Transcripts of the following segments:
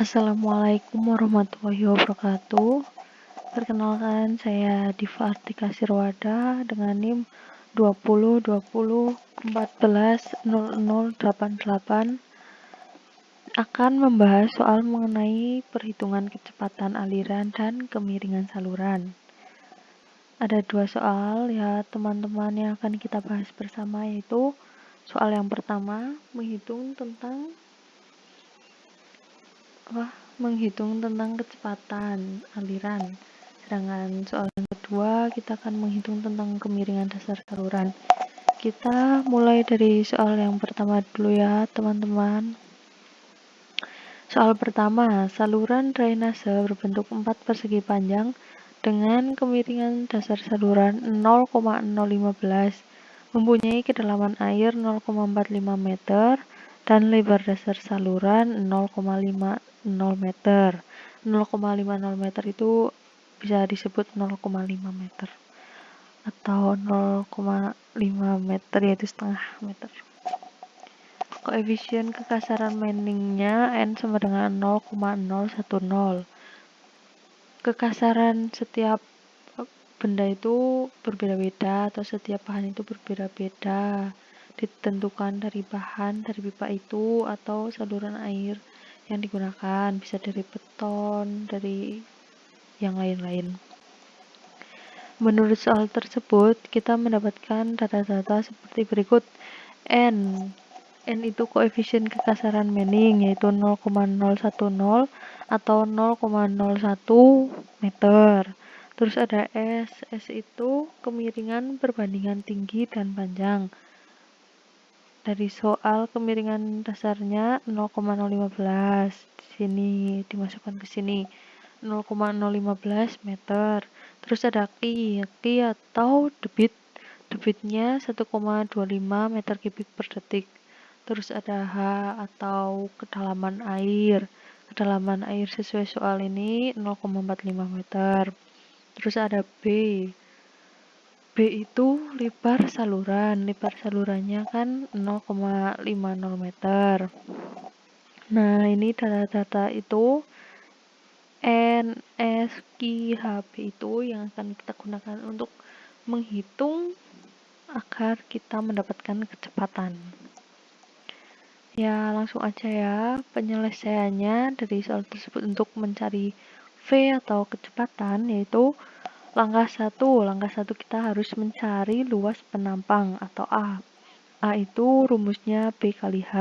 Assalamualaikum warahmatullahi wabarakatuh. Perkenalkan, saya Diva Artika Sirwada dengan NIM 2020140088 akan membahas soal mengenai perhitungan kecepatan aliran dan kemiringan saluran. Ada dua soal ya teman-teman yang akan kita bahas bersama, yaitu soal yang pertama menghitung tentang kecepatan aliran. Sedangkan soal yang kedua kita akan menghitung tentang kemiringan dasar saluran. Kita mulai dari soal yang pertama dulu ya teman-teman. Soal pertama, saluran drainase berbentuk 4 persegi panjang dengan kemiringan dasar saluran 0,015, mempunyai kedalaman air 0,45 meter dan lebar dasar saluran 0,50 meter. 0,50 meter itu bisa disebut 0,5 meter atau 0,5 meter, yaitu setengah meter. Koefisien kekasaran Manningnya N sama dengan 0,010. Kekasaran setiap benda itu berbeda-beda atau setiap bahan itu berbeda-beda, ditentukan dari bahan dari pipa itu atau saluran air yang digunakan, bisa dari beton, dari yang lain-lain. Menurut soal tersebut, kita mendapatkan data-data seperti berikut. N itu koefisien kekasaran Manning, yaitu 0,010 atau 0,01 meter. Terus ada S itu kemiringan perbandingan tinggi dan panjang. Dari soal kemiringan dasarnya 0,015, di sini dimasukkan ke sini 0,015 meter. Terus ada Ki atau debitnya 1,25 meter kubik per detik. Terus ada H atau kedalaman air. Kedalaman air sesuai soal ini 0,45 meter. Terus ada B itu lebar saluran. Lebar salurannya kan 0,50 meter. Nah, ini data-data itu N, S, Q, H, B itu yang akan kita gunakan untuk menghitung agar kita mendapatkan kecepatan. Ya, langsung aja ya penyelesaiannya dari soal tersebut. Untuk mencari V atau kecepatan, yaitu langkah 1 kita harus mencari luas penampang atau A. A itu rumusnya B kali H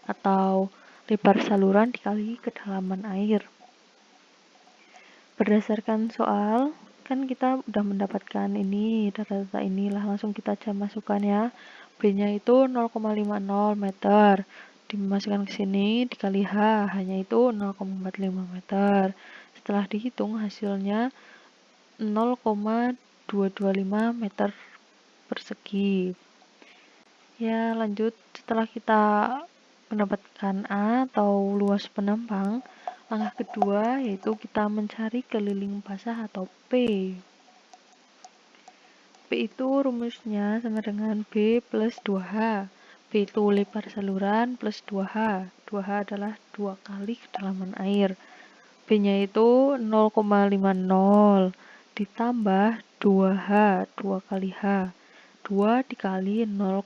atau lebar saluran dikali kedalaman air. Berdasarkan soal, kan kita udah mendapatkan ini, data-data inilah, langsung kita aja masukkan ya. B-nya itu 0,50 meter. Dimasukkan ke sini dikali H, hanya itu 0,45 meter. Setelah dihitung hasilnya 0,225 meter persegi. Ya, lanjut. Setelah kita mendapatkan A atau luas penampang, langkah kedua yaitu kita mencari keliling basah atau P. P itu rumusnya sama dengan B plus 2H. B itu lebar saluran plus 2H. 2H adalah 2 kali kedalaman air. B-nya itu 0,50 ditambah 2H, 2 kali H. 2 dikali 0,45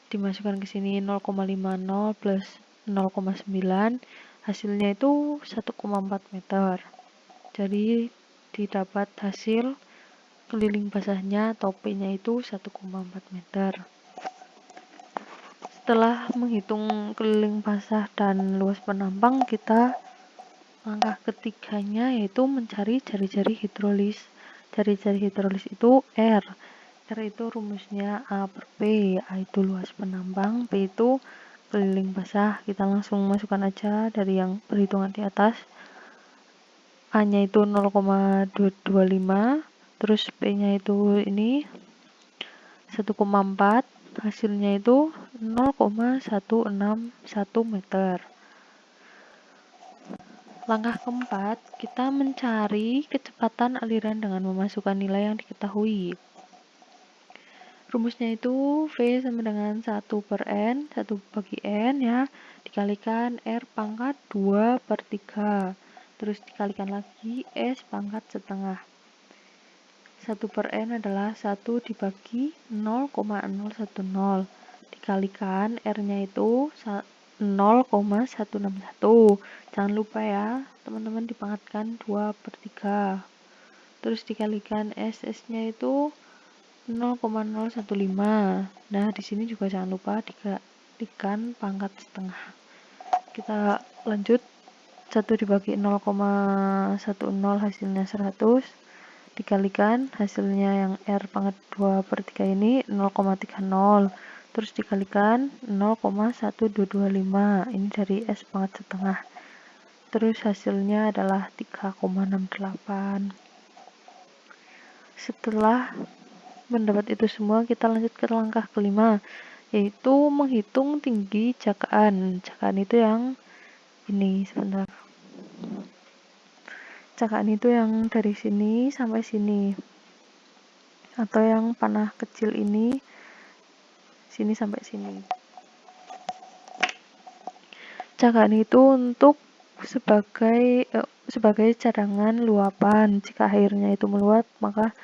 dimasukkan ke sini 0,50 plus 0,9, hasilnya itu 1,4 meter. Jadi didapat hasil keliling basahnya atau P-nya itu 1,4 meter. Setelah menghitung keliling basah dan luas penampang, kita langkah ketiganya yaitu mencari jari-jari hidrolis. Jari-jari hidrolis itu R. R itu rumusnya A per P. A itu luas penampang, P itu keliling basah. Kita langsung masukkan aja dari yang perhitungan di atas. A-nya itu 0,225, terus P-nya itu ini 1,4, hasilnya itu 0,161 meter. Langkah keempat, kita mencari kecepatan aliran dengan memasukkan nilai yang diketahui. Rumusnya itu V sama dengan 1 per N, 1 bagi N ya, dikalikan R pangkat 2 per 3. Terus dikalikan lagi S pangkat setengah. 1 per N adalah 1 dibagi 0,010. Dikalikan R-nya itu 0,161. Jangan lupa ya, teman-teman dipangkatkan 2 per 3. Terus dikalikan SS-nya itu 0,015. Nah, di sini juga jangan lupa dikalikan pangkat setengah. Kita lanjut, 1 dibagi 0,10 hasilnya 100. Dikalikan hasilnya yang R pangkat 2 per 3 ini 0,30. Terus dikalikan 0,1225. Ini dari S pangkat setengah. Terus hasilnya adalah 3,68. Setelah mendapat itu semua, kita lanjut ke langkah kelima, yaitu menghitung tinggi cakaan. Cakaan itu yang ini, sebentar. Cakaan itu yang dari sini sampai sini, atau yang panah kecil ini, sini sampai sini. Cakaan itu untuk sebagai cadangan luapan. Jika airnya itu meluap, maka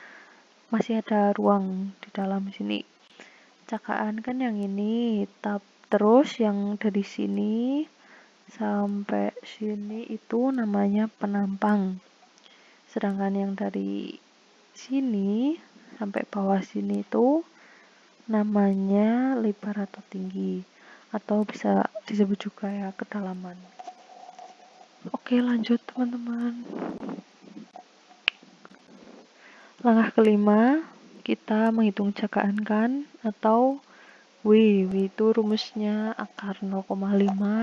masih ada ruang di dalam sini. Cakaan kan yang ini, terus yang dari sini sampai sini itu namanya penampang. Sedangkan yang dari sini sampai bawah sini itu namanya lebar atau tinggi, atau bisa disebut juga ya kedalaman. Oke, lanjut teman-teman. Langkah kelima, kita menghitung cakaan kan, atau W itu rumusnya akar 0,5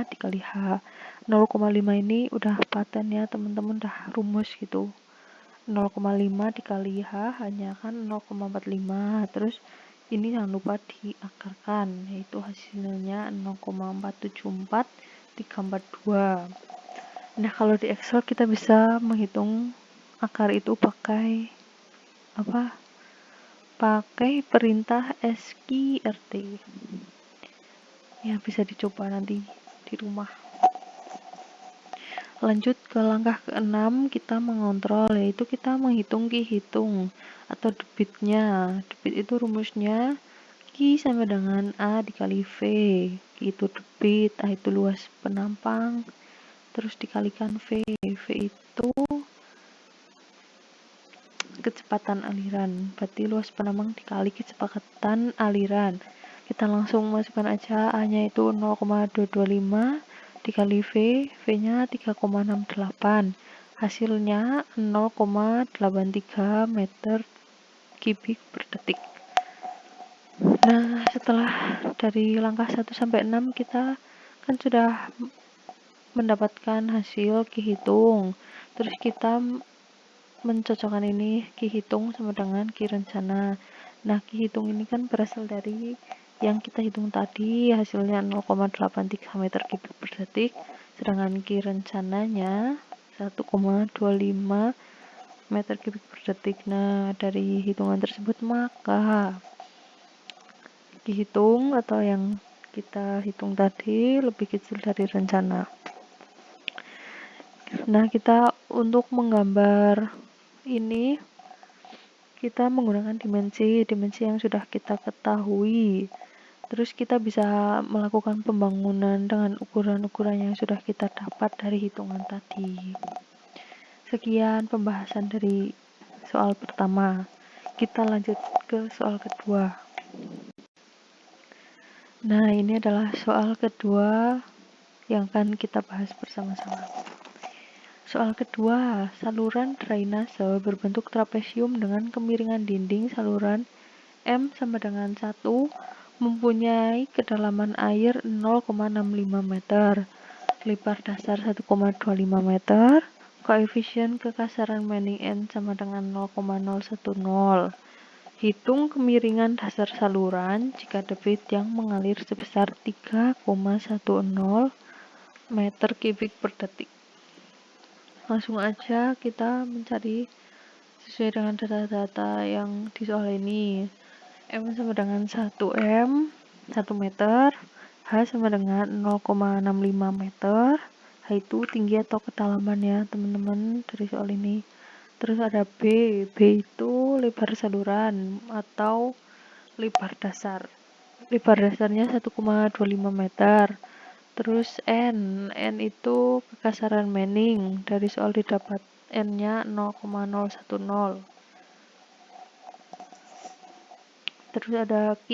dikali H. 0,5 ini udah paten ya teman-teman, udah rumus gitu. 0,5 dikali H hanya kan 0,45. Terus ini jangan lupa diakarkan, yaitu hasilnya 0,474342. Nah, kalau di Excel kita bisa menghitung akar itu pakai apa? Pakai perintah SQRT. Ya, bisa dicoba nanti di rumah. Lanjut ke langkah ke-6, kita mengontrol, yaitu kita menghitung Ki hitung atau debitnya. Debit itu rumusnya Ki sama dengan A dikali V. Ki itu debit, A itu luas penampang, terus dikalikan V. V itu kecepatan aliran, berarti luas penampang dikali kecepatan aliran. Kita langsung masukkan aja, A-nya itu 0,225 dikali V, V-nya 3,68. Hasilnya 0,83 meter kubik per detik. Nah, setelah dari langkah 1 sampai 6 kita kan sudah mendapatkan hasil Ki hitung. Terus kita mencocokkan ini Ki hitung sama dengan Ki rencana. Nah, Ki hitung ini kan berasal dari yang kita hitung tadi, hasilnya 0,83 meter kubik per detik, sedangkan Ki rencananya 1,25 meter kubik per detik. Nah, dari hitungan tersebut maka Ki hitung atau yang kita hitung tadi lebih kecil dari rencana. Nah, kita untuk menggambar ini kita menggunakan dimensi yang sudah kita ketahui. Terus kita bisa melakukan pembangunan dengan ukuran-ukuran yang sudah kita dapat dari hitungan tadi. Sekian pembahasan dari soal pertama. Kita lanjut ke soal kedua. Nah, ini adalah soal kedua yang akan kita bahas bersama-sama. Soal kedua, saluran drainase berbentuk trapesium dengan kemiringan dinding saluran M sama dengan 1 mempunyai kedalaman air 0,65 meter, lebar dasar 1,25 meter, koefisien kekasaran Manning N sama dengan 0,010. Hitung kemiringan dasar saluran jika debit yang mengalir sebesar 3,10 meter kubik per detik. Langsung aja kita mencari sesuai dengan data-data yang di soal ini. M sama dengan 1 M, 1 meter, H sama dengan 0,65 meter. H itu tinggi atau kedalaman ya teman-teman dari soal ini. Terus ada B itu lebar saluran atau lebar dasar. Lebar dasarnya 1,25 meter. Terus N itu kekasaran Manning. Dari soal didapat N-nya 0,010. Terus ada Q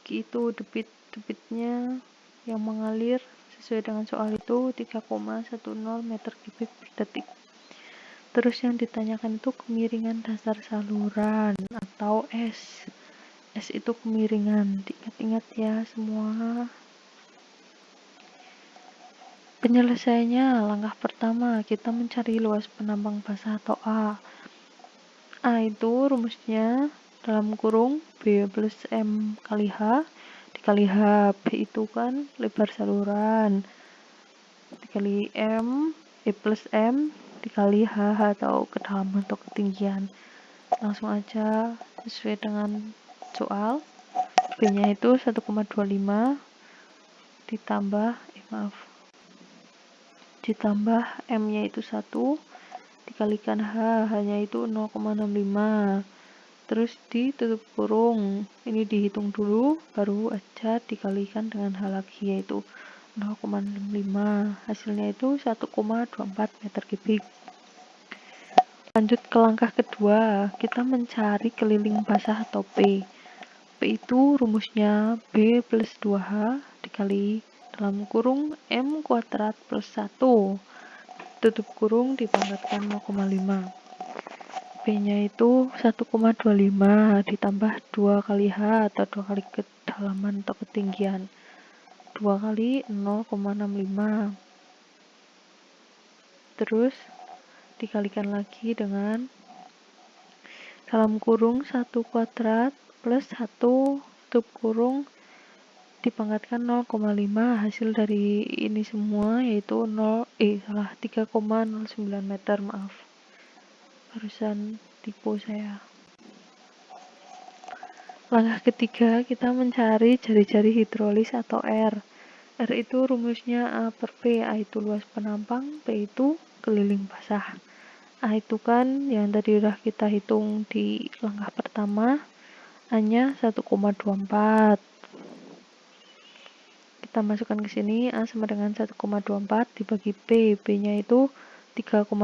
itu debitnya yang mengalir sesuai dengan soal itu 3,10 meter kubik per detik. Terus yang ditanyakan itu kemiringan dasar saluran atau S. S itu kemiringan, diingat-ingat ya semua. Penyelesaiannya, langkah pertama kita mencari luas penambang basah atau A. A itu rumusnya dalam kurung B plus M kali H dikali H. B itu kan lebar saluran dikali M, plus M dikali H atau kedalaman atau ketinggian. Langsung aja sesuai dengan soal. B nya itu 1,25 ditambah M nya itu 1 dikalikan H nya itu 0,65, terus ditutup kurung. Ini dihitung dulu baru aja dikalikan dengan H lagi, yaitu 0,65. Hasilnya itu 1,24 meter kubik. Lanjut ke langkah kedua, kita mencari keliling basah atau P. P itu rumusnya B plus 2H dikali dalam kurung M kuadrat plus 1 tutup kurung dipangkatkan 0,5. B nya itu 1,25 ditambah 2 kali H atau 2 kali kedalaman atau ketinggian, 2 kali 0,65, terus dikalikan lagi dengan dalam kurung 1 kuadrat plus 1 tutup kurung dipangkatkan 0,5. Hasil dari ini semua yaitu 3,09 meter. Maaf, barusan tipu saya. Langkah ketiga, kita mencari jari-jari hidrolis atau R. R itu rumusnya A per P. A itu luas penampang, P itu keliling basah. A itu kan yang tadi udah kita hitung di langkah pertama, A-nya 1,24. Kita masukkan ke sini, A sama dengan 1,24 dibagi P. P-nya itu 3,09.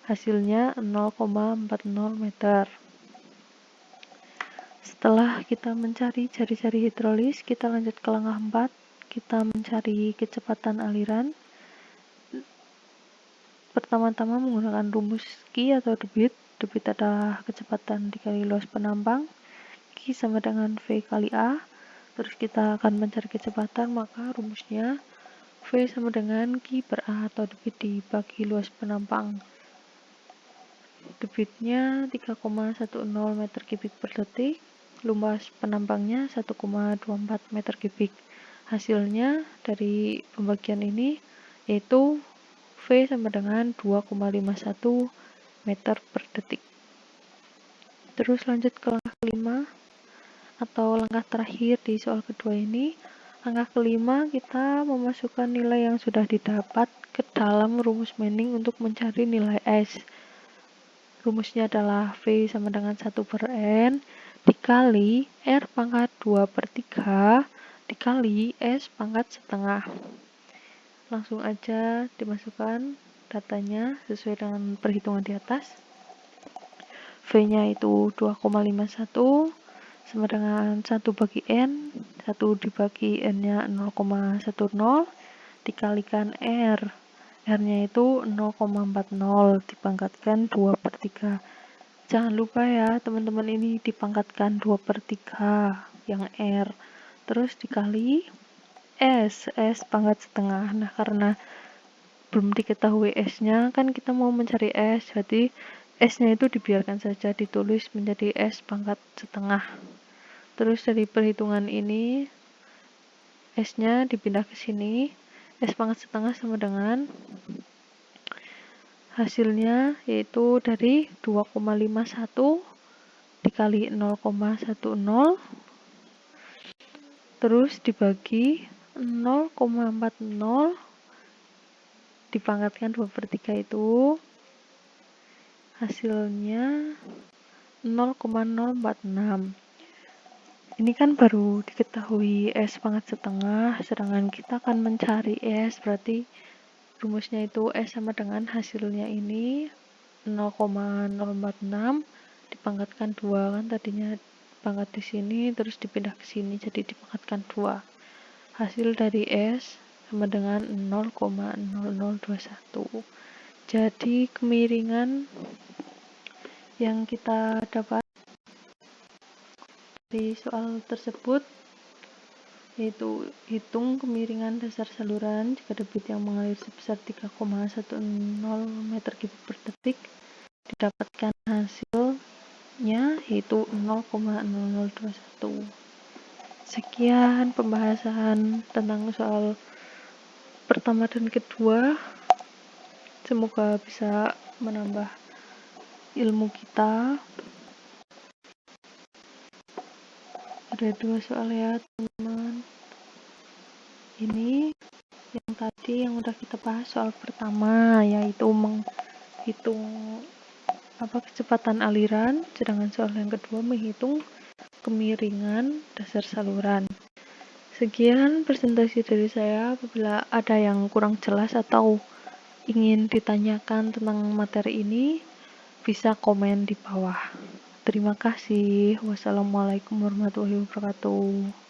Hasilnya 0,40 meter. Setelah kita mencari jari-jari hidrolis, kita lanjut ke langkah 4. Kita mencari kecepatan aliran. Pertama-tama menggunakan rumus Q atau debit. Debit adalah kecepatan dikali luas penambang. Q sama dengan V kali A. Terus kita akan mencari kecepatan, maka rumusnya V sama dengan Q per A atau debit dibagi luas penambang. Debitnya 3,10 meter kubik per detik. Luas penambangnya 1,24 meter kubik. Hasilnya dari pembagian ini yaitu V sama dengan 2,51 meter per detik. Terus lanjut ke langkah kelima atau langkah terakhir di soal kedua ini. Langkah kelima, kita memasukkan nilai yang sudah didapat ke dalam rumus Manning untuk mencari nilai S. Rumusnya adalah V sama dengan 1 per N dikali R pangkat 2 per 3 dikali S pangkat setengah. Langsung aja dimasukkan datanya sesuai dengan perhitungan di atas. V-nya itu 2,51 sama dengan 1 bagi N, 1 dibagi N-nya 0,10 dikalikan R. R-nya itu 0,40 dipangkatkan 2 per 3. Jangan lupa ya teman-teman, ini dipangkatkan 2 per 3 yang R. Terus dikali S pangkat setengah. Nah, karena belum diketahui S-nya, kan kita mau mencari S, jadi S-nya itu dibiarkan saja ditulis menjadi S pangkat setengah. Terus dari perhitungan ini, S-nya dipindah ke sini, S pangkat setengah sama dengan hasilnya yaitu dari 2,51 dikali 0,10 terus dibagi 0,40 dipangkatkan 2/3 itu hasilnya 0,046. Ini kan baru diketahui S pangkat setengah, sedangkan kita akan mencari S, berarti rumusnya itu S sama dengan hasilnya ini 0,046 dipangkatkan 2, kan tadinya dipangkat di sini terus dipindah ke sini jadi dipangkatkan 2. Hasil dari S sama dengan 0,0021. Jadi kemiringan yang kita dapat dari soal tersebut yaitu hitung kemiringan dasar saluran jika debit yang mengalir sebesar 3,10 meter kubik per detik, didapatkan hasilnya yaitu 0,0021. Sekian pembahasan tentang soal pertama dan kedua, semoga bisa menambah ilmu kita. Ada 2 soal ya teman-teman. Ini yang tadi yang udah kita bahas soal pertama yaitu menghitung kecepatan aliran, sedangkan soal yang kedua menghitung kemiringan dasar saluran. Sekian presentasi dari saya. Apabila ada yang kurang jelas atau ingin ditanyakan tentang materi ini, bisa komen di bawah. Terima kasih. Wassalamualaikum warahmatullahi wabarakatuh.